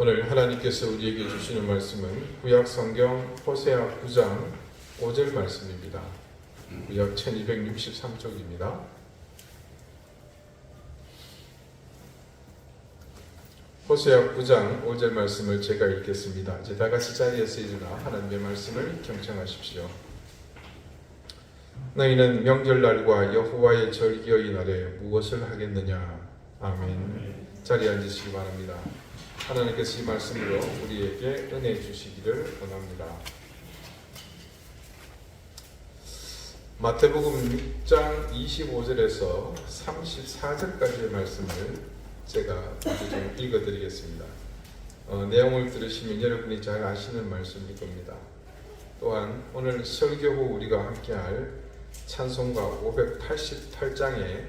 오늘 하나님께서 우리에게 주시는 말씀은 구약 성경 호세아 9장 5절 말씀입니다. 구약 1263쪽입니다. 호세아 9장 5절 말씀을 제가 읽겠습니다. 이제 다 같이 자리에서 일어나 하나님의 말씀을 경청하십시오. 너희는 명절날과 여호와의 절기의 날에 무엇을 하겠느냐? 아멘. 자리에 앉으시기 바랍니다. 하나님께서 이 말씀으로 우리에게 은혜 주시기를 원합니다. 마태복음 6장 25절에서 34절까지의 말씀을 제가 좀 읽어드리겠습니다. 내용을 들으시면 여러분이 잘 아시는 말씀일 겁니다. 또한 오늘 설교 후 우리가 함께할 찬송가 588장의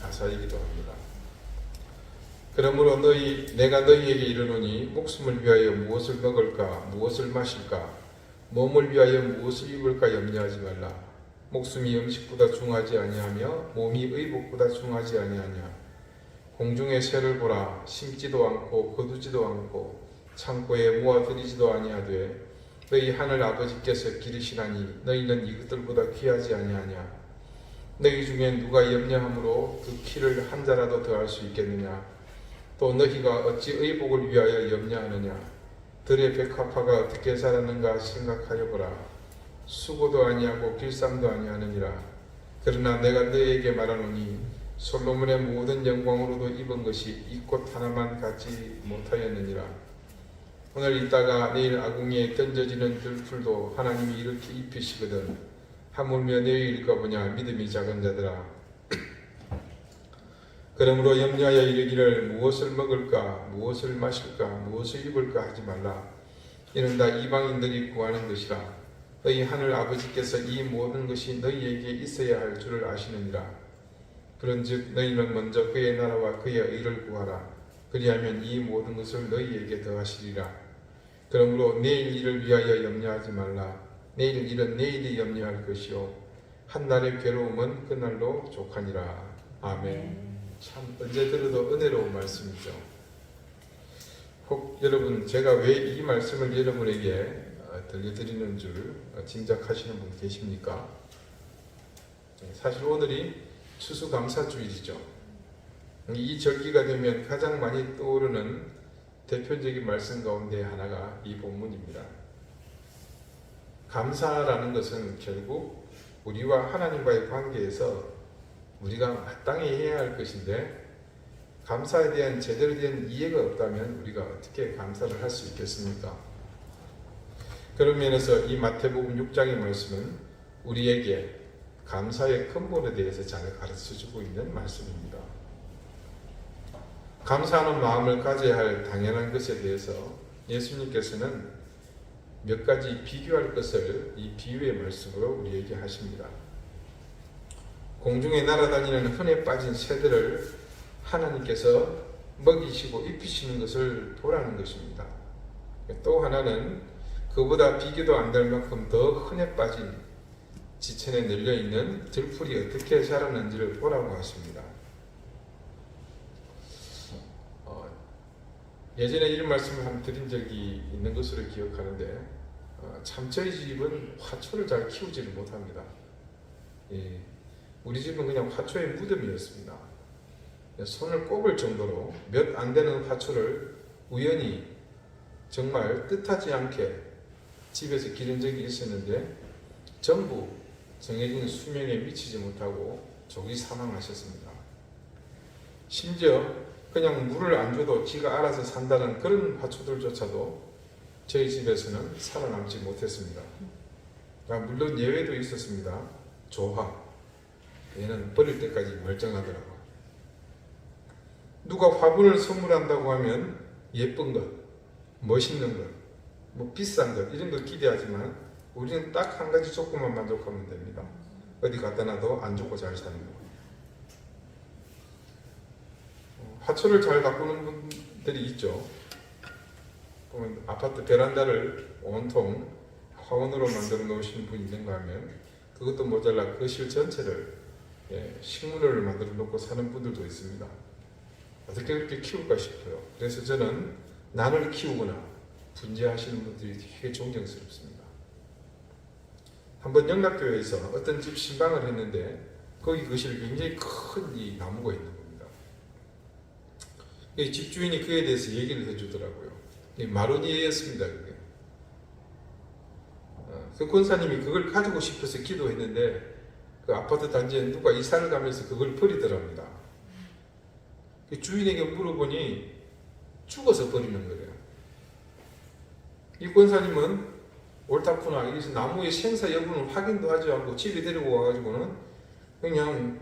가사이기도 합니다. 그러므로 내가 너희에게 이르노니 목숨을 위하여 무엇을 먹을까 무엇을 마실까 몸을 위하여 무엇을 입을까 염려하지 말라. 목숨이 음식보다 중하지 아니하며 몸이 의복보다 중하지 아니하냐. 공중의 새를 보라. 심지도 않고 거두지도 않고 창고에 모아들이지도 아니하되 너희 하늘 아버지께서 기르시나니 너희는 이것들보다 귀하지 아니하냐. 너희 중에 누가 염려함으로 그 키를 한 자라도 더할 수 있겠느냐. 또 너희가 어찌 의복을 위하여 염려하느냐. 들의 백합화가 어떻게 자라는가 생각하여 보라. 수고도 아니하고 길쌈도 아니하느니라. 그러나 내가 너희에게 말하노니 솔로몬의 모든 영광으로도 입은 것이 이 꽃 하나만 갖지 못하였느니라. 오늘 있다가 내일 아궁이에 던져지는 들풀도 하나님이 이렇게 입히시거든. 하물며 내일일까 보냐. 믿음이 작은 자들아. 그러므로 염려하여 이르기를 무엇을 먹을까 무엇을 마실까 무엇을 입을까 하지 말라. 이는 다 이방인들이 구하는 것이라. 너희 하늘 아버지께서 이 모든 것이 너희에게 있어야 할 줄을 아시느니라. 그런즉 너희는 먼저 그의 나라와 그의 의를 구하라. 그리하면 이 모든 것을 너희에게 더하시리라. 그러므로 내일 일을 위하여 염려하지 말라. 내일 일은 내일이 염려할 것이요 한 날의 괴로움은 그날로 족하니라. 아멘. 참 언제 들어도 은혜로운 말씀이죠. 혹 여러분 제가 왜 이 말씀을 여러분에게 들려드리는 줄 짐작하시는 분 계십니까? 사실 오늘이 추수감사주일이죠. 이 절기가 되면 가장 많이 떠오르는 대표적인 말씀 가운데 하나가 이 본문입니다. 감사라는 것은 결국 우리와 하나님과의 관계에서 우리가 마땅히 해야 할 것인데 감사에 대한 제대로 된 이해가 없다면 우리가 어떻게 감사를 할 수 있겠습니까? 그런 면에서 이 마태복음 6장의 말씀은 우리에게 감사의 근본에 대해서 잘 가르쳐주고 있는 말씀입니다. 감사하는 마음을 가져야 할 당연한 것에 대해서 예수님께서는 몇 가지 비교할 것을 이 비유의 말씀으로 우리에게 하십니다. 공중에 날아다니는 흔해 빠진 새들을 하나님께서 먹이시고 입히시는 것을 보라는 것입니다. 또 하나는 그보다 비교도 안 될 만큼 더 흔해 빠진 지천에 널려있는 들풀이 어떻게 자라는지를 보라고 하십니다. 예전에 이런 말씀을 한번 드린 적이 있는 것으로 기억하는데 참 저희 집은 화초를 잘 키우지를 못합니다. 우리 집은 그냥 화초의 무덤이었습니다. 손을 꼽을 정도로 몇 안 되는 화초를 우연히 정말 뜻하지 않게 집에서 기른 적이 있었는데 전부 정해진 수명에 미치지 못하고 조기 사망하셨습니다. 심지어 그냥 물을 안 줘도 지가 알아서 산다는 그런 화초들조차도 저희 집에서는 살아남지 못했습니다. 물론 예외도 있었습니다. 조화. 얘는 버릴 때까지 멀쩡하더라고요. 누가 화분을 선물한다고 하면 예쁜 것, 멋있는 것, 뭐 비싼 것 이런 거 기대하지만 우리는 딱 한 가지 조건만 만족하면 됩니다. 어디 갖다 놔도 안 좋고 잘 사는 거. 화초를 잘 가꾸는 분들이 있죠. 보면 아파트 베란다를 온통 화원으로 만들어 놓으시는 분이 있는가 하면 그것도 모자라 거실 전체를 식물을 만들어 놓고 사는 분들도 있습니다. 어떻게 그렇게 키울까 싶어요. 그래서 저는 난을 키우거나 분재하시는 분들이 되게 존경스럽습니다. 한번 영락교회에서 어떤 집 신방을 했는데 거기 거실에 굉장히 큰 이 나무가 있는 겁니다. 이 집주인이 그에 대해서 얘기를 해주더라고요. 마로니에였습니다. 그게. 그 권사님이 그걸 가지고 싶어서 기도했는데 그 아파트 단지에 누가 이사를 가면서 그걸 버리더랍니다. 그 주인에게 물어보니 죽어서 버리는 거래요. 이 권사님은 옳다구나, 여기서 나무의 생사 여부는 확인도 하지 않고 집에 데리고 와가지고는 그냥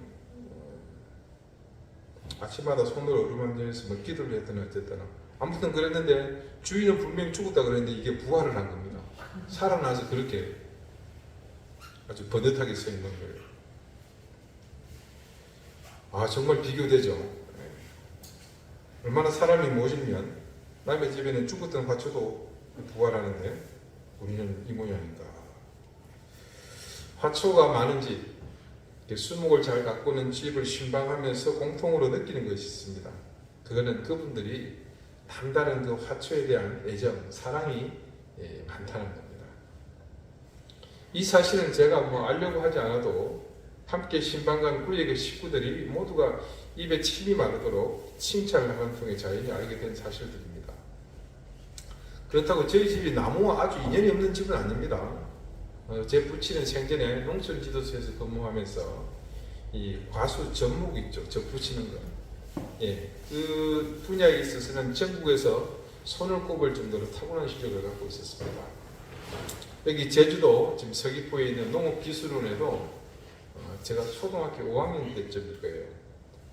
아침마다 손으로 어루만지면서 뭐 기도를 했더니 어쨌거나 아무튼 그랬는데 주인은 분명히 죽었다 그랬는데 이게 부활을 한 겁니다. 살아나서 그렇게 아주 번듯하게 서 있는 거예요. 아, 정말 비교되죠. 얼마나 사람이 모시면 남의 집에는 죽었던 화초도 부활하는데 우리는 이 모양인가. 화초가 많은 집, 수목을 잘 가꾸는 집을 신방하면서 공통으로 느끼는 것이 있습니다. 그거는 그분들이 남다른 그 화초에 대한 애정, 사랑이 많다는 겁니다. 이 사실은 제가 뭐 알려고 하지 않아도 함께 신방간 구역의 식구들이 모두가 입에 침이 마르도록 칭찬을 한 통해 자연히 알게 된 사실들입니다. 그렇다고 저희 집이 나무와 아주 인연이 없는 집은 아닙니다. 제 부친은 생전에 농촌지도소에서 근무하면서 이 과수 접목 있죠, 접 붙이는 거. 예, 그 분야에 있어서는 전국에서 손을 꼽을 정도로 타고난 실력을 갖고 있었습니다. 여기 제주도 지금 서귀포에 있는 농업기술원에도 제가 초등학교 5학년 때쯤일 거예요.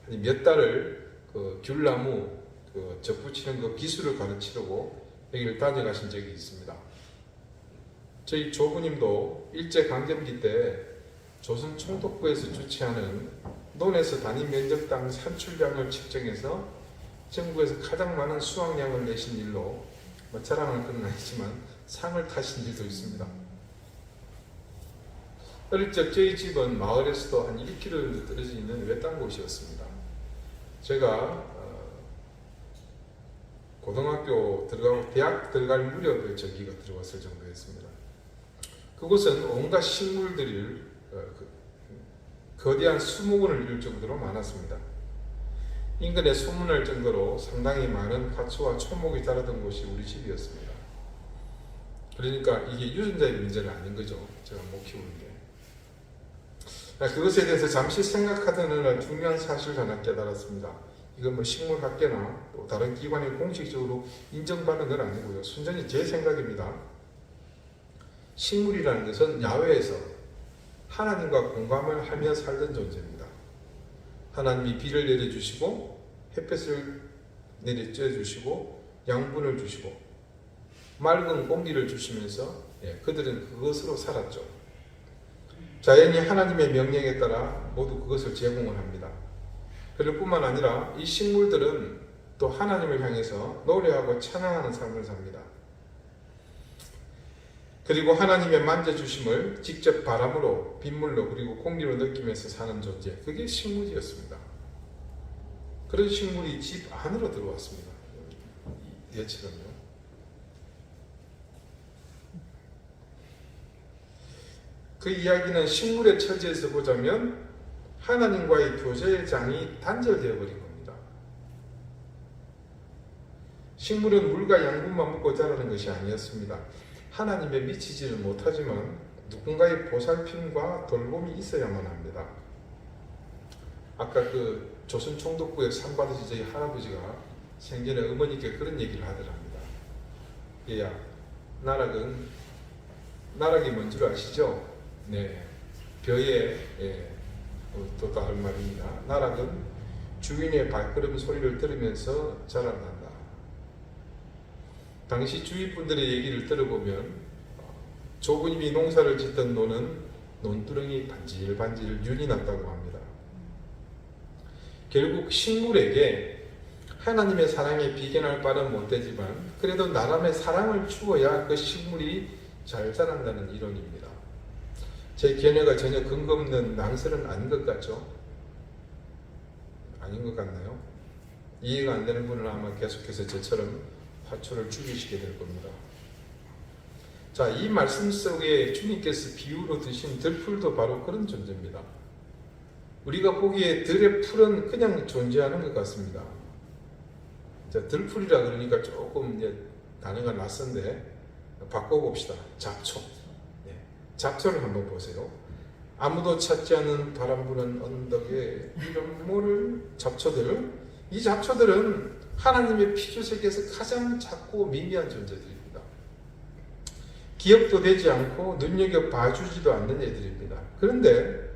몇 달을 그 귤나무 그 접 붙이는 그 기술을 가르치려고 여기를 다녀가신 적이 있습니다. 저희 조부님도 일제강점기 때 조선 총독부에서 주최하는 논에서 단위 면적당 산출량을 측정해서 전국에서 가장 많은 수확량을 내신 일로 뭐 자랑할 건 아니지만 상을 타신 일도 있습니다. 어릴 적 저희 집은 마을에서도 한 1km 정도 떨어져 있는 외딴 곳이었습니다. 제가 고등학교 들어가고 대학 들어갈 무렵에 저기가 들어왔을 정도였습니다. 그곳은 온갖 식물들을 거대한 수목원을 이룰 정도로 많았습니다. 인근에 소문날 정도로 상당히 많은 화초와 초목이 자라던 곳이 우리 집이었습니다. 그러니까 이게 유전자의 문제는 아닌 거죠. 제가 못 키우는 게. 그것에 대해서 잠시 생각하던 어느 날 중요한 사실을 하나 깨달았습니다. 이건 뭐 식물학계나 또 다른 기관에 공식적으로 인정받는 건 아니고요. 순전히 제 생각입니다. 식물이라는 것은 야외에서 하나님과 공감을 하며 살던 존재입니다. 하나님이 비를 내려주시고 햇볕을 내려쬐주시고 양분을 주시고 맑은 공기를 주시면서 그들은 그것으로 살았죠. 자연이 하나님의 명령에 따라 모두 그것을 제공을 합니다. 그럴 뿐만 아니라 이 식물들은 또 하나님을 향해서 노래하고 찬양하는 삶을 삽니다. 그리고 하나님의 만져주심을 직접 바람으로, 빗물로, 그리고 공기로 느끼면서 사는 존재, 그게 식물이었습니다. 그런 식물이 집 안으로 들어왔습니다. 얘처럼요. 그 이야기는 식물의 처지에서 보자면 하나님과의 교제의 장이 단절되어 버린 겁니다. 식물은 물과 양분만 먹고 자라는 것이 아니었습니다. 하나님에 미치지는 못하지만 누군가의 보살핌과 돌봄이 있어야만 합니다. 아까 그 조선 총독부에 상 받으신 저희 할아버지가 생전에 어머니께 그런 얘기를 하더랍니다. 얘야, 나락이 뭔 줄 아시죠? 네, 벼에 또 다른 말입니다. 나락은 주인의 발걸음 소리를 들으면서 자란단다. 당시 주위 분들의 얘기를 들어보면 조부님이 농사를 짓던 논은 논두렁이 반질반질 윤이 났다고 합니다. 결국 식물에게 하나님의 사랑에 비견할 바는 못되지만 그래도 나름의 사랑을 주어야 그 식물이 잘 자란다는 이론입니다. 제 견해가 전혀 근거 없는 낭설은 아닌 것 같죠? 아닌 것 같나요? 이해가 안 되는 분은 아마 계속해서 저처럼 화초를 죽이시게 될 겁니다. 자, 이 말씀 속에 주님께서 비유로 드신 들풀도 바로 그런 존재입니다. 우리가 보기에 들의 풀은 그냥 존재하는 것 같습니다. 자, 들풀이라 그러니까 조금 이제 단어가 낯선데 바꿔봅시다. 잡초. 네. 잡초를 한번 보세요. 아무도 찾지 않는 바람 부는 언덕에 이름 모를 잡초들. 이 잡초들은 하나님의 피조세계에서 가장 작고 미미한 존재들입니다. 기억도 되지 않고 눈여겨 봐주지도 않는 애들입니다. 그런데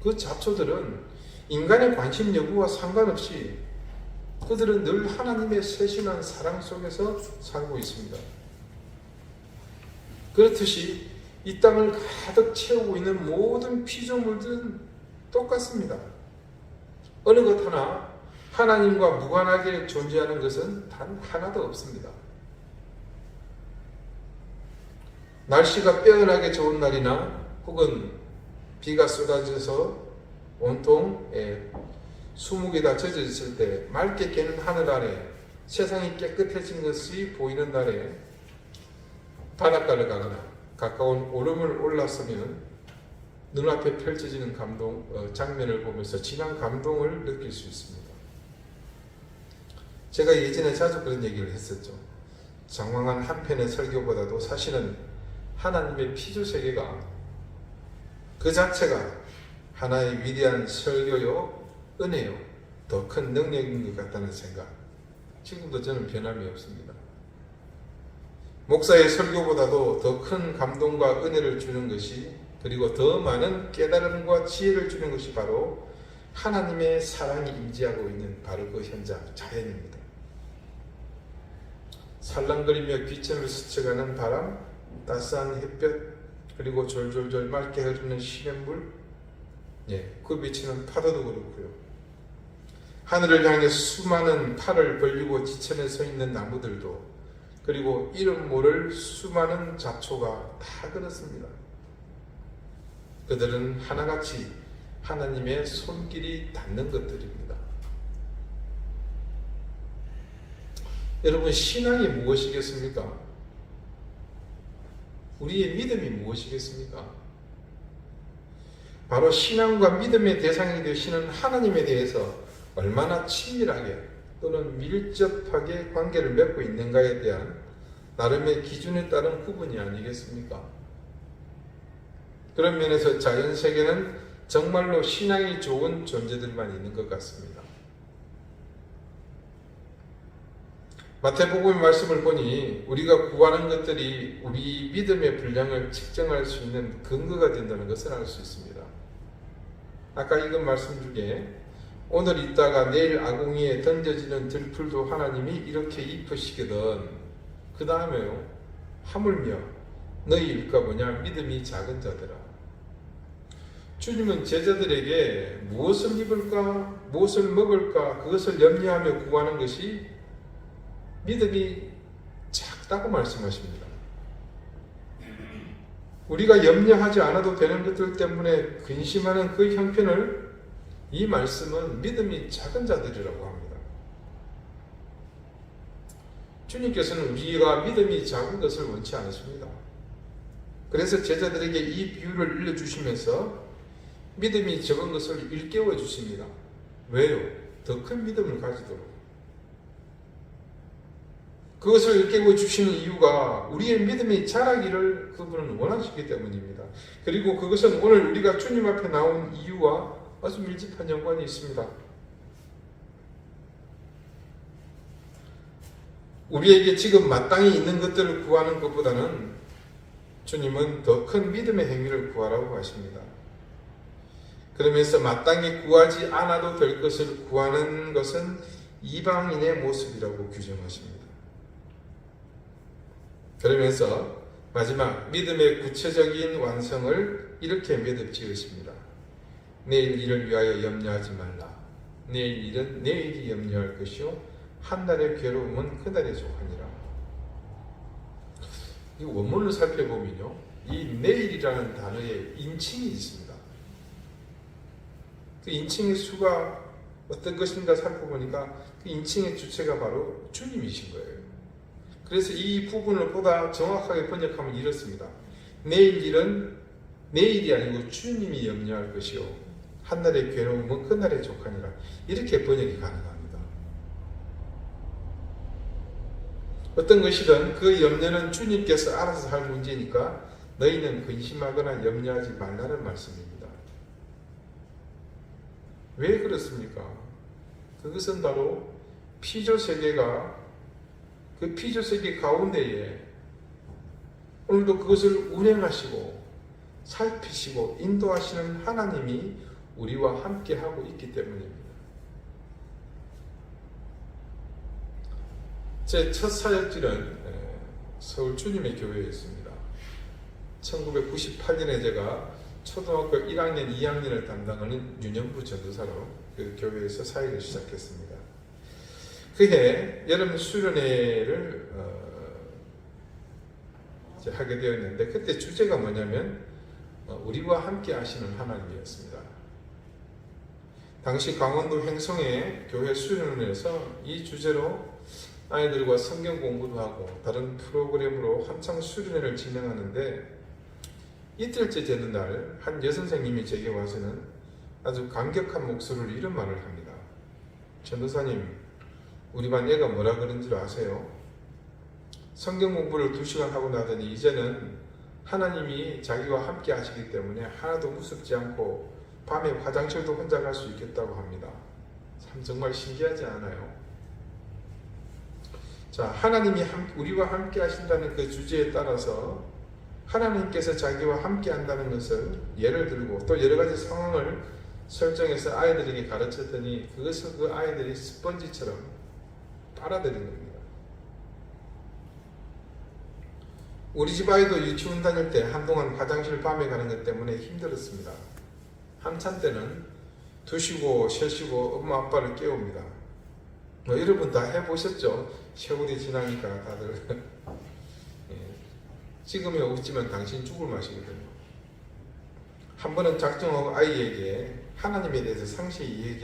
그 잡초들은 인간의 관심 여부와 상관없이 그들은 늘 하나님의 세심한 사랑 속에서 살고 있습니다. 그렇듯이 이 땅을 가득 채우고 있는 모든 피조물들은 똑같습니다. 어느 것 하나 하나님과 무관하게 존재하는 것은 단 하나도 없습니다. 날씨가 빼어나게 좋은 날이나 혹은 비가 쏟아져서 온통 수묵이 다 젖어있을 때 맑게 깨는 하늘 아래 세상이 깨끗해진 것이 보이는 날에 바닷가를 가거나 가까운 오름을 올랐으면 눈앞에 펼쳐지는 장면을 보면서 진한 감동을 느낄 수 있습니다. 제가 예전에 자주 그런 얘기를 했었죠. 장황한 한 편의 설교보다도 사실은 하나님의 피조세계가 그 자체가 하나의 위대한 설교요, 은혜요, 더 큰 능력인 것 같다는 생각, 지금도 저는 변함이 없습니다. 목사의 설교보다도 더 큰 감동과 은혜를 주는 것이, 그리고 더 많은 깨달음과 지혜를 주는 것이 바로 하나님의 사랑이 임재하고 있는 바로 그 현장, 자연입니다. 살랑거리며 귀천을 스쳐가는 바람, 따스한 햇볕, 그리고 졸졸졸 맑게 흐르는 시냇물, 그 비치는 파도도 그렇고요. 하늘을 향해 수많은 팔을 벌리고 지천에 서 있는 나무들도, 그리고 이름 모를 수많은 잡초가 다 그렇습니다. 그들은 하나같이 하나님의 손길이 닿는 것들입니다. 여러분, 신앙이 무엇이겠습니까? 우리의 믿음이 무엇이겠습니까? 바로 신앙과 믿음의 대상이 되시는 하나님에 대해서 얼마나 친밀하게 또는 밀접하게 관계를 맺고 있는가에 대한 나름의 기준에 따른 구분이 아니겠습니까? 그런 면에서 자연세계는 정말로 신앙이 좋은 존재들만 있는 것 같습니다. 마태복음의 말씀을 보니 우리가 구하는 것들이 우리 믿음의 분량을 측정할 수 있는 근거가 된다는 것을 알 수 있습니다. 아까 읽은 말씀 중에 오늘 있다가 내일 아궁이에 던져지는 들풀도 하나님이 이렇게 입히시거든. 그 다음에요, 하물며 너희 일까 보냐 믿음이 작은 자들아. 주님은 제자들에게 무엇을 입을까, 무엇을 먹을까, 그것을 염려하며 구하는 것이 믿음이 작다고 말씀하십니다. 우리가 염려하지 않아도 되는 것들 때문에 근심하는 그 형편을 이 말씀은 믿음이 작은 자들이라고 합니다. 주님께서는 우리가 믿음이 작은 것을 원치 않으십니다. 그래서 제자들에게 이 비유를 일러주시면서 믿음이 적은 것을 일깨워 주십니다. 왜요? 더 큰 믿음을 가지도록. 그것을 일깨워 주시는 이유가 우리의 믿음이 자라기를 그분은 원하시기 때문입니다. 그리고 그것은 오늘 우리가 주님 앞에 나온 이유와 아주 밀접한 연관이 있습니다. 우리에게 지금 마땅히 있는 것들을 구하는 것보다는 주님은 더 큰 믿음의 행위를 구하라고 하십니다. 그러면서 마땅히 구하지 않아도 될 것을 구하는 것은 이방인의 모습이라고 규정하십니다. 그러면서 마지막 믿음의 구체적인 완성을 이렇게 매듭 지으십니다. 내일 일을 위하여 염려하지 말라. 내일 일은 내일이 염려할 것이요 한 달의 괴로움은 그날의 조하니라. 이 원문을 살펴보면요, 이 내일이라는 단어에 인칭이 있습니다. 그 인칭의 수가 어떤 것인가 살펴보니까 그 인칭의 주체가 바로 주님이신 거예요. 그래서 이 부분을 보다 정확하게 번역하면 이렇습니다. 내일 일은 내일이 아니고 주님이 염려할 것이요 한날의 괴로움은 그날의 족하니라. 이렇게 번역이 가능합니다. 어떤 것이든 그 염려는 주님께서 알아서 할 문제니까 너희는 근심하거나 염려하지 말라는 말씀입니다. 왜 그렇습니까? 그것은 바로 피조세계가 그 피조세계 가운데에 오늘도 그것을 운행하시고 살피시고 인도하시는 하나님이 우리와 함께 하고 있기 때문입니다. 제 첫 사역지는 서울 주님의 교회였습니다. 1998년에 제가 초등학교 1학년, 2학년을 담당하는 유년부 전도사로 그 교회에서 사역을 시작했습니다. 그해 여름 수련회를 하게 되었는데 그때 주제가 뭐냐면 우리와 함께 하시는 하나님이었습니다. 당시 강원도 횡성의 교회 수련회에서 이 주제로 아이들과 성경 공부도 하고 다른 프로그램으로 한창 수련회를 진행하는데 이틀째 되는 날 한 여선생님이 제게 와서는 아주 감격한 목소리로 이런 말을 합니다. 전도사님, 우리 반 애가 뭐라 그런 줄 아세요? 성경 공부를 2시간 하고 나더니 이제는 하나님이 자기와 함께 하시기 때문에 하나도 무섭지 않고 밤에 화장실도 혼자 갈 수 있겠다고 합니다. 참 정말 신기하지 않아요? 자, 하나님이 우리와 함께 하신다는 그 주제에 따라서 하나님께서 자기와 함께 한다는 것을 예를 들고 또 여러 가지 상황을 설정해서 아이들에게 가르쳤더니 그것을 그 아이들이 스펀지처럼 빨아들인 겁니다. 우리 집 아이도 유치원 다닐 때 한동안 화장실 밤에 가는 것 때문에 힘들었습니다. 한참 때는 2쉬고 쉬시고 엄마 아빠를 깨웁니다. 여러분 다 해보셨죠? 세월이 지나니까 다들 지금에 웃지만 당신 죽을 맛이거든요. 한 번은 작정하고 아이에게 하나님에 대해서 상세히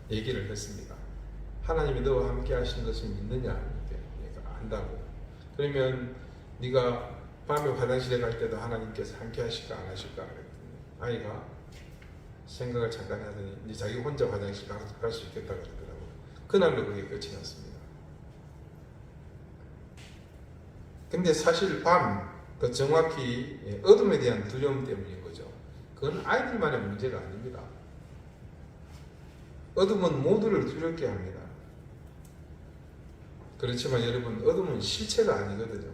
얘기를 했습니다. 하나님이 너와 함께 하신 것을 믿느냐? 얘가 안다고. 그러면 네가 밤에 화장실에 갈 때도 하나님께서 함께 하실까 안 하실까? 그랬더니 아이가 생각을 잠깐 하더니 이제 자기 혼자 화장실 갈 수 있겠다 그러더라고요. 그날로 그게 끝이 났습니다. 근데 사실 더 정확히 어둠에 대한 두려움 때문인 거죠. 그건 아이들만의 문제가 아닙니다. 어둠은 모두를 두렵게 합니다. 그렇지만 여러분, 어둠은 실체가 아니거든요.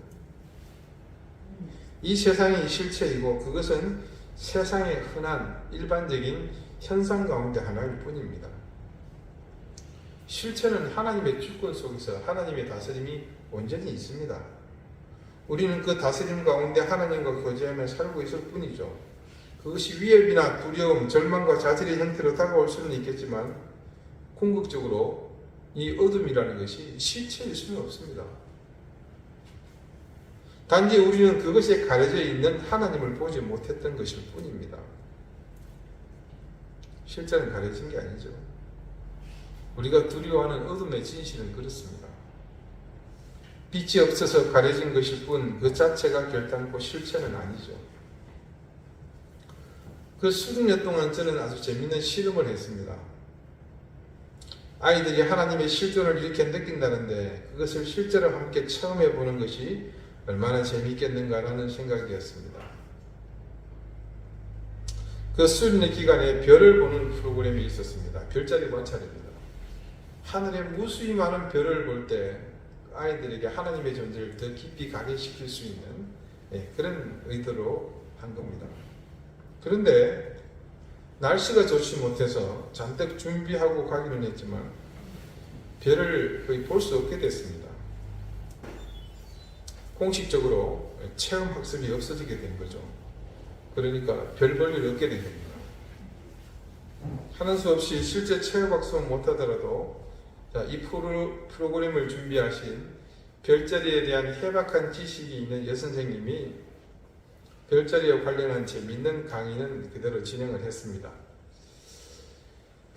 이 세상이 실체이고 그것은 세상의 흔한 일반적인 현상 가운데 하나일 뿐입니다. 실체는 하나님의 주권 속에서 하나님의 다스림이 온전히 있습니다. 우리는 그 다스림 가운데 하나님과 교제하며 살고 있을 뿐이죠. 그것이 위협이나 두려움, 절망과 자질의 형태로 다가올 수는 있겠지만 궁극적으로 이 어둠이라는 것이 실체일 수는 없습니다. 단지 우리는 그것에 가려져 있는 하나님을 보지 못했던 것일 뿐입니다. 실제는 가려진 게 아니죠. 우리가 두려워하는 어둠의 진실은 그렇습니다. 빛이 없어서 가려진 것일 뿐 그 자체가 결단코 실체는 아니죠. 그 수십 년 동안 저는 아주 재미있는 실험을 했습니다. 아이들이 하나님의 실존을 이렇게 느낀다는데 그것을 실제로 함께 처음 해보는 것이 얼마나 재미있겠는가라는 생각이었습니다. 그 수련의 기간에 별을 보는 프로그램이 있었습니다. 별자리 관찰입니다. 하늘에 무수히 많은 별을 볼 때 아이들에게 하나님의 존재를 더 깊이 각인시킬 수 있는 그런 의도로 한 겁니다. 그런데 날씨가 좋지 못해서 잔뜩 준비하고 가기는 했지만 별을 거의 볼 수 없게 됐습니다. 공식적으로 체험 학습이 없어지게 된 거죠. 그러니까 별 볼 일 없게 된 겁니다. 하는 수 없이 실제 체험 학습은 못하더라도 이 프로그램을 준비하신 별자리에 대한 해박한 지식이 있는 여선생님이 별자리와 관련한 재미있는 강의는 그대로 진행을 했습니다.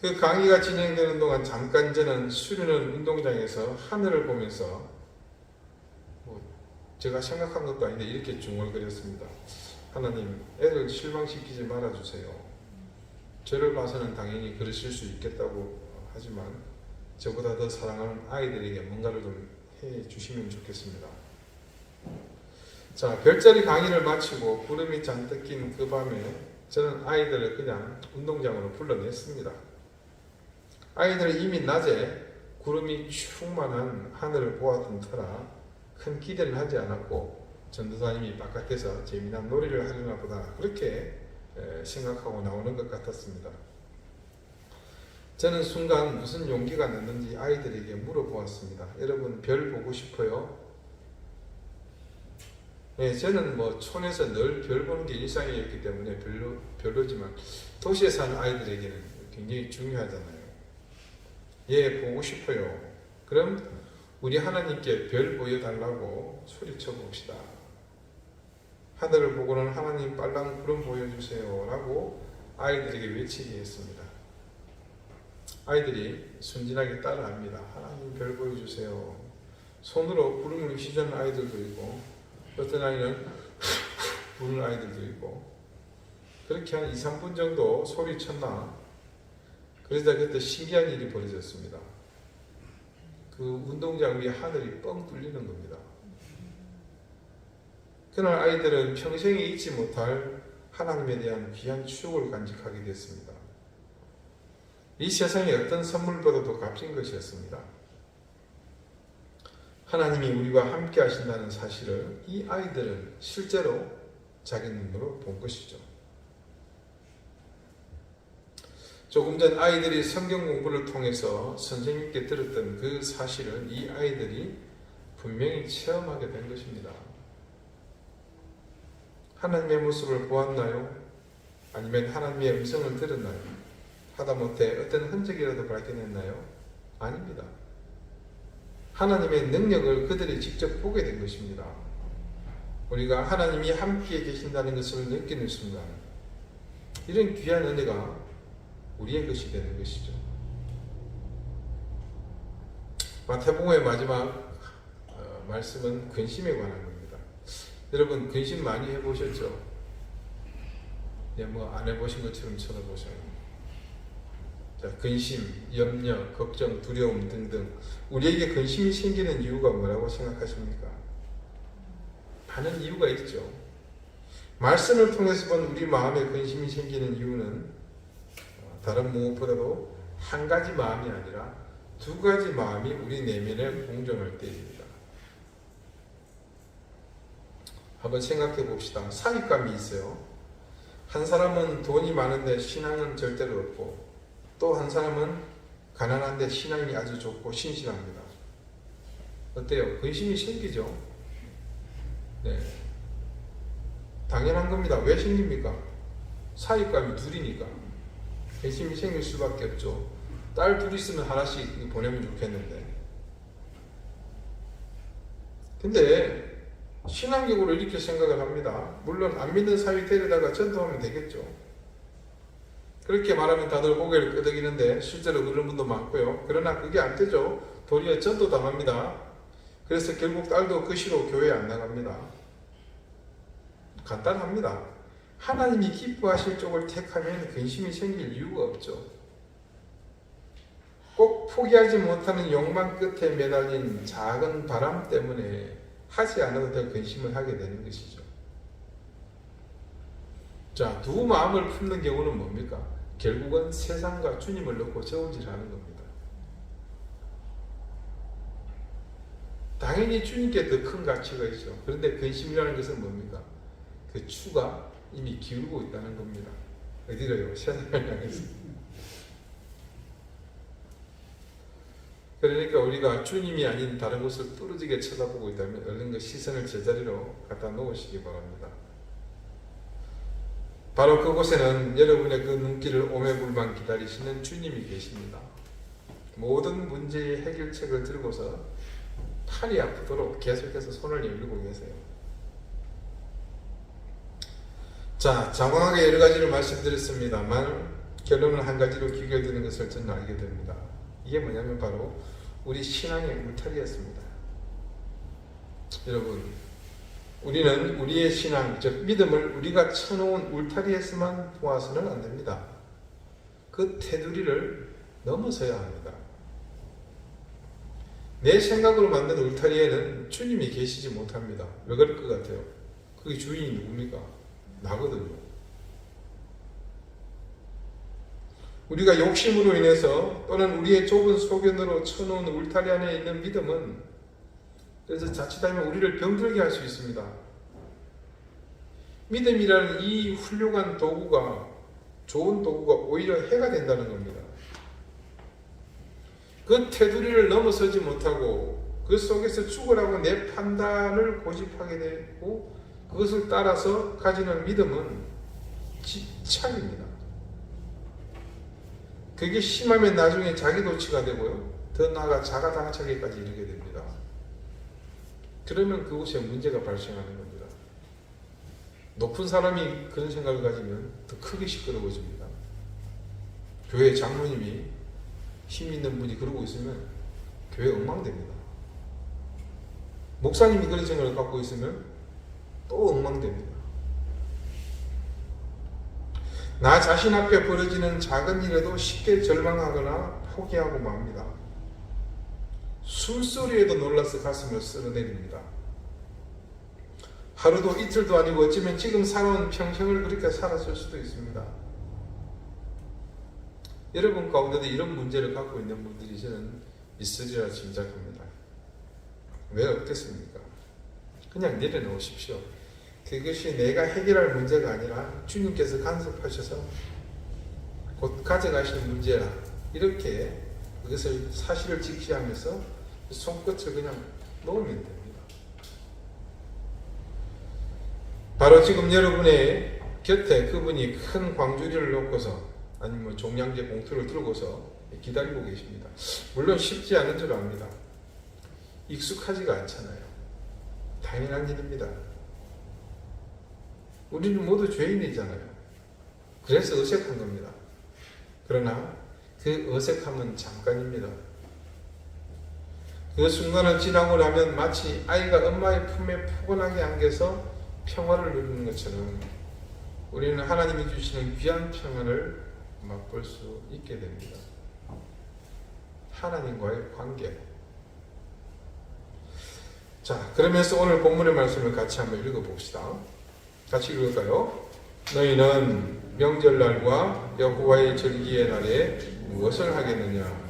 그 강의가 진행되는 동안 잠깐 저는 수련원 운동장에서 하늘을 보면서 제가 생각한 것도 아닌데 이렇게 중얼거렸습니다. 하나님, 애를 실망시키지 말아주세요. 저를 봐서는 당연히 그러실 수 있겠다고 하지만 저보다 더 사랑하는 아이들에게 뭔가를 좀 해주시면 좋겠습니다. 자, 별자리 강의를 마치고 구름이 잔뜩 낀 그 밤에 저는 아이들을 그냥 운동장으로 불러냈습니다. 아이들은 이미 낮에 구름이 충만한 하늘을 보았던 터라 큰 기대는 하지 않았고 전도사님이 바깥에서 재미난 놀이를 하려나 보다 그렇게 생각하고 나오는 것 같았습니다. 저는 순간 무슨 용기가 났는지 아이들에게 물어보았습니다. 여러분, 별 보고 싶어요? 네, 저는 촌에서 늘 별 보는 게 일상이었기 때문에 별로지만 도시에 사는 아이들에게는 굉장히 중요하잖아요. 예, 보고 싶어요. 그럼 우리 하나님께 별 보여달라고 소리쳐 봅시다. 하늘을 보고는 하나님 빨랑 구름 보여주세요 라고 아이들에게 외치게 했습니다. 아이들이 순진하게 따라합니다. 하나님 별 보여주세요. 손으로 구름을 휘저는 아이들도 있고 어떤 아이는 부는 아이들도 있고 그렇게 한 2-3분 정도 소리쳤나 그러다 그때 신기한 일이 벌어졌습니다. 그 운동장 위에 하늘이 뻥 뚫리는 겁니다. 그날 아이들은 평생에 잊지 못할 하나님에 대한 귀한 추억을 간직하게 됐습니다. 이 세상에 어떤 선물보다도 값진 것이었습니다. 하나님이 우리와 함께 하신다는 사실을 이 아이들은 실제로 자기 눈으로 본 것이죠. 조금 전 아이들이 성경 공부를 통해서 선생님께 들었던 그 사실을 이 아이들이 분명히 체험하게 된 것입니다. 하나님의 모습을 보았나요? 아니면 하나님의 음성을 들었나요? 하다못해 어떤 흔적이라도 발견했나요? 아닙니다. 하나님의 능력을 그들이 직접 보게 된 것입니다. 우리가 하나님이 함께 계신다는 것을 느끼는 순간 이런 귀한 은혜가 우리의 것이 되는 것이죠. 마태복음의 마지막 말씀은 근심에 관한 겁니다. 여러분 근심 많이 해보셨죠? 네, 안 해보신 것처럼 쳐다보셔요. 자, 근심, 염려, 걱정, 두려움 등등 우리에게 근심이 생기는 이유가 뭐라고 생각하십니까? 많은 이유가 있죠. 말씀을 통해서 본 우리 마음에 근심이 생기는 이유는 다른 무엇보다도 한 가지 마음이 아니라 두 가지 마음이 우리 내면에 공존할 때입니다. 한번 생각해 봅시다. 사익감이 있어요. 한 사람은 돈이 많은데 신앙은 절대로 없고 또 한 사람은 가난한데 신앙이 아주 좋고 신실합니다. 어때요? 근심이 생기죠? 네. 당연한 겁니다. 왜 생깁니까? 사익감이 둘이니까. 근심이 생길 수밖에 없죠. 딸 둘 있으면 하나씩 보내면 좋겠는데. 근데 신앙적으로 이렇게 생각을 합니다. 물론 안 믿는 사위 데려다가 전도하면 되겠죠. 그렇게 말하면 다들 고개를 끄덕이는데 실제로 그런 분도 많고요. 그러나 그게 안 되죠. 도리어 전도 당합니다. 그래서 결국 딸도 그 시로 교회에 안 나갑니다. 간단합니다. 하나님이 기뻐하실 쪽을 택하면 근심이 생길 이유가 없죠. 꼭 포기하지 못하는 욕망 끝에 매달린 작은 바람 때문에 하지 않아도 될 근심을 하게 되는 것이죠. 자, 두 마음을 품는 경우는 뭡니까? 결국은 세상과 주님을 놓고 저울질하는 겁니다. 당연히 주님께 더 큰 가치가 있죠. 그런데 근심이라는 것은 뭡니까? 그 추가 이미 기울고 있다는 겁니다. 어디로요? 세상을 향해서. 그러니까 우리가 주님이 아닌 다른 곳을 뚫어지게 쳐다보고 있다면 얼른 그 시선을 제자리로 갖다 놓으시기 바랍니다. 바로 그곳에는 여러분의 그 눈길을 오매불만 기다리시는 주님이 계십니다. 모든 문제의 해결책을 들고서 팔이 아프도록 계속해서 손을 내밀고 계세요. 자, 장황하게 여러 가지를 말씀드렸습니다만 결론은 한 가지로 귀결되는 것을 저는 알게 됩니다. 이게 뭐냐면 바로 우리 신앙의 울타리였습니다. 여러분, 우리는 우리의 신앙, 즉 믿음을 우리가 쳐놓은 울타리에서만 보아서는 안 됩니다. 그 테두리를 넘어서야 합니다. 내 생각으로 만든 울타리에는 주님이 계시지 못합니다. 왜 그럴 것 같아요? 그게 주인이 누굽니까? 나거든요. 우리가 욕심으로 인해서 또는 우리의 좁은 소견으로 쳐놓은 울타리 안에 있는 믿음은 그래서 자칫하면 우리를 병들게 할 수 있습니다. 믿음이라는 이 훌륭한 도구가, 좋은 도구가 오히려 해가 된다는 겁니다. 그 테두리를 넘어서지 못하고 그 속에서 죽으라고 내 판단을 고집하게 되고 그것을 따라서 가지는 믿음은 집착입니다. 그게 심하면 나중에 자기도취가 되고요. 더 나아가 자가당착에까지 이르게 됩니다. 그러면 그곳에 문제가 발생하는 겁니다. 높은 사람이 그런 생각을 가지면 더 크게 시끄러워집니다. 교회 장로님이 힘 있는 분이 그러고 있으면 교회 엉망됩니다. 목사님이 그런 생각을 갖고 있으면 또 엉망됩니다. 나 자신 앞에 벌어지는 작은 일에도 쉽게 절망하거나 포기하고 맙니다. 술소리에도 놀라서 가슴을 쓸어내립니다. 하루도 이틀도 아니고 어쩌면 지금 살아온 평생을 그렇게 살았을 수도 있습니다. 여러분 가운데도 이런 문제를 갖고 있는 분들이 저는 있으리라 짐작합니다. 왜 없겠습니까? 그냥 내려놓으십시오. 그것이 내가 해결할 문제가 아니라 주님께서 간섭하셔서 곧 가져가실 문제라, 이렇게 그것을 사실을 직시하면서 손끝을 그냥 놓으면 됩니다. 바로 지금 여러분의 곁에 그분이 큰 광주리를 놓고서 아니면 종량제 봉투를 들고서 기다리고 계십니다. 물론 쉽지 않은 줄 압니다. 익숙하지가 않잖아요. 당연한 일입니다. 우리는 모두 죄인이잖아요. 그래서 어색한 겁니다. 그러나 그 어색함은 잠깐입니다. 그 순간을 지나고 나면 마치 아이가 엄마의 품에 포근하게 안겨서 평화를 누리는 것처럼 우리는 하나님이 주시는 귀한 평안을 맛볼 수 있게 됩니다. 하나님과의 관계. 자, 그러면서 오늘 본문의 말씀을 같이 한번 읽어봅시다. 같이 읽을까요? 너희는 명절날과 여호와의 절기의 날에 무엇을 하겠느냐?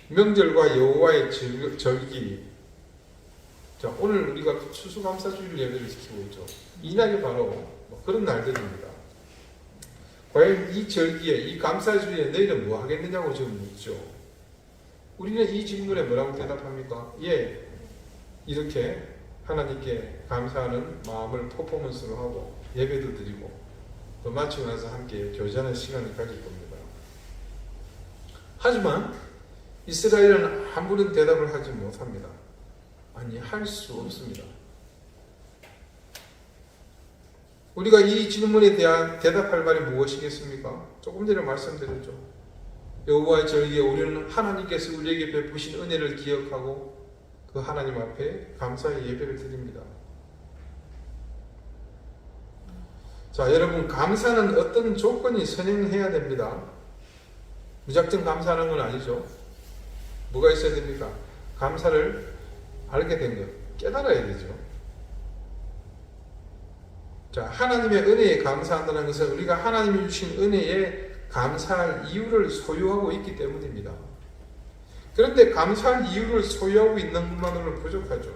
명절과 여호와의 절기. 자, 오늘 우리가 추수감사주일 예배를 지키고 있죠. 이 날이 바로 그런 날들입니다. 과연 이 절기에, 이 감사주일에 너희는 뭐 하겠느냐고 지금 묻죠. 우리는 이 질문에 뭐라고 대답합니까? 예, 이렇게 하나님께 감사하는 마음을 퍼포먼스로 하고 예배도 드리고 또 마치고 나서 함께 교제하는 시간을 가질 겁니다. 하지만 이스라엘은 아무런 대답을 하지 못합니다. 아니, 할 수 없습니다. 우리가 이 질문에 대한 대답할 말이 무엇이겠습니까? 조금 전에 말씀드렸죠. 여호와의 절기에 우리는 하나님께서 우리에게 베푸신 은혜를 기억하고 그 하나님 앞에 감사의 예배를 드립니다. 자, 여러분, 감사는 어떤 조건이 선행해야 됩니다. 무작정 감사하는 건 아니죠. 뭐가 있어야 됩니까? 감사를 알게 된 것, 깨달아야 되죠. 자, 하나님의 은혜에 감사한다는 것은 우리가 하나님이 주신 은혜에 감사할 이유를 소유하고 있기 때문입니다. 그런데 감사할 이유를 소유하고 있는 것만으로는 부족하죠.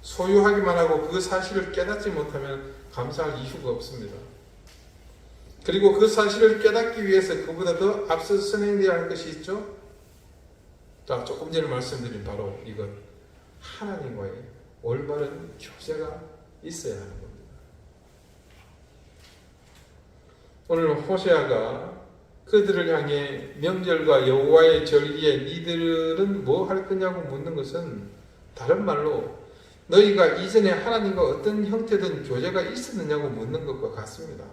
소유하기만 하고 그 사실을 깨닫지 못하면 감사할 이유가 없습니다. 그리고 그 사실을 깨닫기 위해서 그보다 더 앞서 선행되어야 할 것이 있죠. 자, 조금 전에 말씀드린 바로 이것, 하나님과의 올바른 교제가 있어야 하는 겁니다. 오늘 호세아가 그들을 향해 명절과 여호와의 절기에 니들은 뭐 할 거냐고 묻는 것은 다른 말로 너희가 이전에 하나님과 어떤 형태든 교제가 있었느냐고 묻는 것과 같습니다.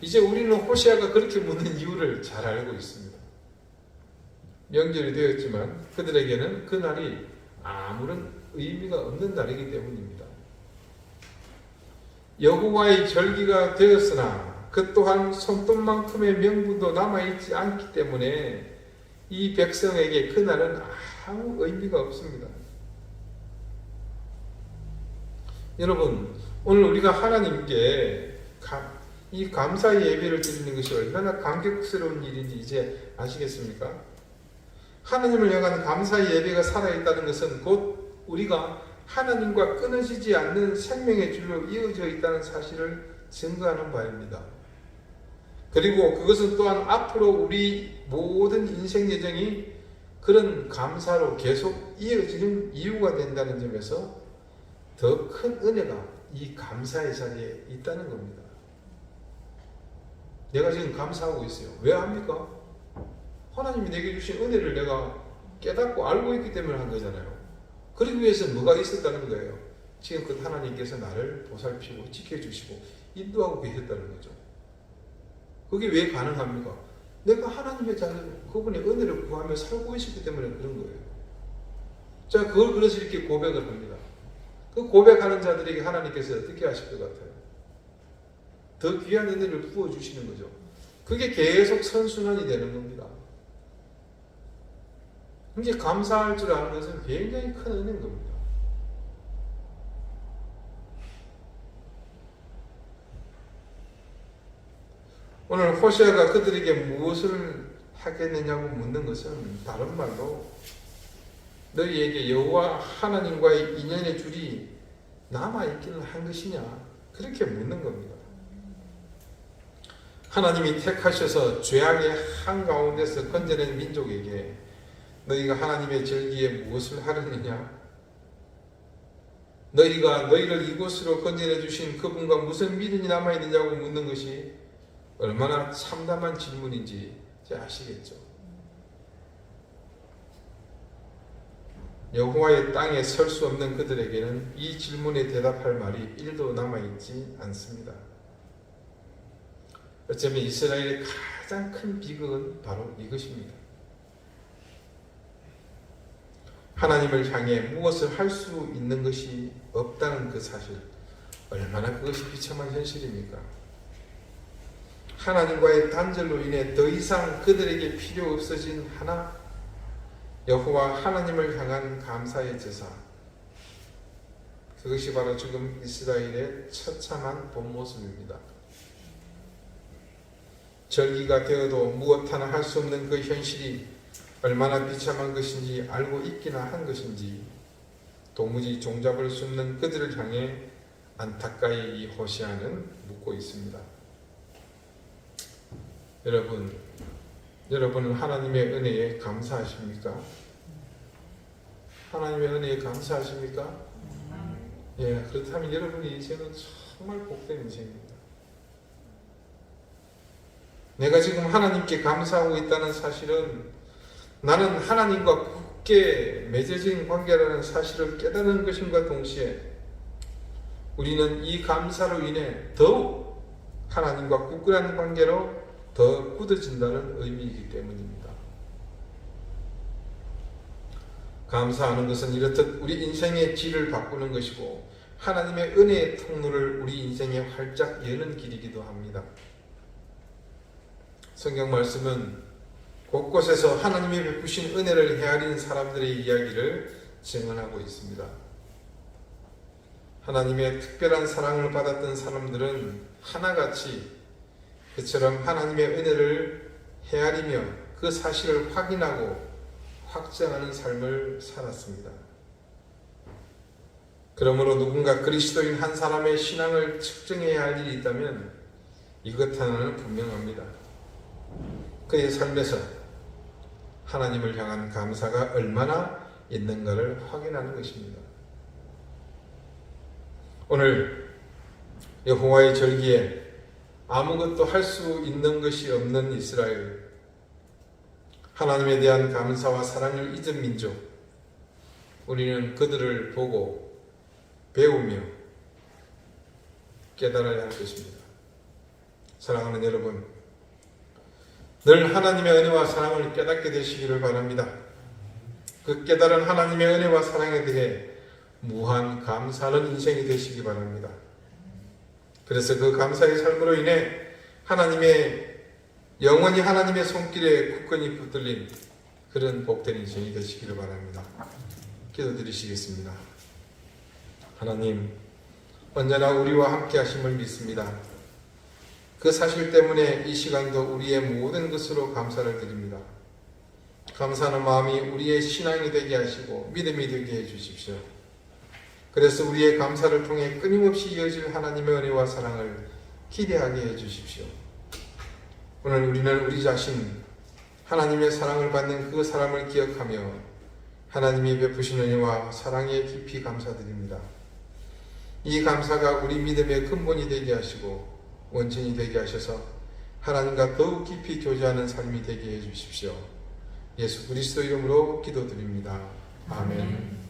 이제 우리는 호세아가 그렇게 묻는 이유를 잘 알고 있습니다. 명절이 되었지만 그들에게는 그날이 아무런 의미가 없는 날이기 때문입니다. 여호와의 절기가 되었으나 그 또한 손톱만큼의 명분도 남아있지 않기 때문에 이 백성에게 그날은 아무 의미가 없습니다. 여러분, 오늘 우리가 하나님께 이 감사의 예배를 드리는 것이 얼마나 감격스러운 일인지 이제 아시겠습니까? 하나님을 향한 감사의 예배가 살아있다는 것은 곧 우리가 하나님과 끊어지지 않는 생명의 줄로 이어져 있다는 사실을 증거하는 바입니다. 그리고 그것은 또한 앞으로 우리 모든 인생 여정이 그런 감사로 계속 이어지는 이유가 된다는 점에서 더 큰 은혜가 이 감사의 자리에 있다는 겁니다. 내가 지금 감사하고 있어요. 왜 합니까? 하나님이 내게 주신 은혜를 내가 깨닫고 알고 있기 때문에 한 거잖아요. 그러기 위해서 뭐가 있었다는 거예요? 지금껏 하나님께서 나를 보살피고 지켜주시고 인도하고 계셨다는 거죠. 그게 왜 가능합니까? 내가 하나님의 자녀, 그분의 은혜를 구하며 살고 있었기 때문에 그런 거예요. 자, 그걸 그래서 이렇게 고백을 합니다. 그 고백하는 자들에게 하나님께서 어떻게 하실 것 같아요? 더 귀한 은혜를 부어주시는 거죠. 그게 계속 선순환이 되는 겁니다. 이제 감사할 줄 아는 것은 굉장히 큰 은혜인 겁니다. 오늘 호세아가 그들에게 무엇을 하겠느냐고 묻는 것은 다른 말로 너희에게 여호와 하나님과의 인연의 줄이 남아있기는 한 것이냐 그렇게 묻는 겁니다. 하나님이 택하셔서 죄악의 한가운데서 건져낸 민족에게 너희가 하나님의 절기에 무엇을 하려느냐? 너희가 너희를 이곳으로 건져내 주신 그분과 무슨 미련이 남아있느냐고 묻는 것이 얼마나 참담한 질문인지 이제 아시겠죠? 여호와의 땅에 설 수 없는 그들에게는 이 질문에 대답할 말이 1도 남아있지 않습니다. 어쩌면 이스라엘의 가장 큰 비극은 바로 이것입니다. 하나님을 향해 무엇을 할 수 있는 것이 없다는 그 사실, 얼마나 그것이 비참한 현실입니까? 하나님과의 단절로 인해 더 이상 그들에게 필요 없어진 하나, 여호와 하나님을 향한 감사의 제사. 그것이 바로 지금 이스라엘의 처참한 본 모습입니다. 절기가 되어도 무엇 하나 할 수 없는 그 현실이 얼마나 비참한 것인지 알고 있기나 한 것인지 도무지 종잡을 수 없는 그들을 향해 안타까이 이 호세아는 묻고 있습니다. 여러분은 하나님의 은혜에 감사하십니까? 하나님의 은혜에 감사하십니까? 예, 그렇다면 여러분의 인생은 정말 복된 인생입니다. 내가 지금 하나님께 감사하고 있다는 사실은 나는 하나님과 굳게 맺어진 관계라는 사실을 깨달은 것임과 동시에 우리는 이 감사로 인해 더욱 하나님과 굳건한 관계로 더 굳어진다는 의미이기 때문입니다. 감사하는 것은 이렇듯 우리 인생의 질을 바꾸는 것이고 하나님의 은혜의 통로를 우리 인생에 활짝 여는 길이기도 합니다. 성경 말씀은 곳곳에서 하나님이 베푸신 은혜를 헤아린 사람들의 이야기를 증언하고 있습니다. 하나님의 특별한 사랑을 받았던 사람들은 하나같이 그처럼 하나님의 은혜를 헤아리며 그 사실을 확인하고 확증하는 삶을 살았습니다. 그러므로 누군가 그리스도인 한 사람의 신앙을 측정해야 할 일이 있다면 이것 하나는 분명합니다. 그의 삶에서 하나님을 향한 감사가 얼마나 있는가를 확인하는 것입니다. 오늘 여호와의 절기에 아무것도 할 수 있는 것이 없는 이스라엘, 하나님에 대한 감사와 사랑을 잊은 민족, 우리는 그들을 보고 배우며 깨달아야 할 것입니다. 사랑하는 여러분, 늘 하나님의 은혜와 사랑을 깨닫게 되시기를 바랍니다. 그 깨달은 하나님의 은혜와 사랑에 대해 무한 감사하는 인생이 되시기 바랍니다. 그래서 그 감사의 삶으로 인해 영원히 하나님의 손길에 굳건히 붙들린 그런 복된 인생이 되시기를 바랍니다. 기도드리시겠습니다. 하나님, 언제나 우리와 함께 하심을 믿습니다. 그 사실 때문에 이 시간도 우리의 모든 것으로 감사를 드립니다. 감사하는 마음이 우리의 신앙이 되게 하시고 믿음이 되게 해주십시오. 그래서 우리의 감사를 통해 끊임없이 이어질 하나님의 은혜와 사랑을 기대하게 해주십시오. 오늘 우리는 우리 자신, 하나님의 사랑을 받는 그 사람을 기억하며 하나님이 베푸신 은혜와 사랑에 깊이 감사드립니다. 이 감사가 우리 믿음의 근본이 되게 하시고 원천이 되게 하셔서 하나님과 더욱 깊이 교제하는 삶이 되게 해주십시오. 예수 그리스도 이름으로 기도드립니다. 아멘.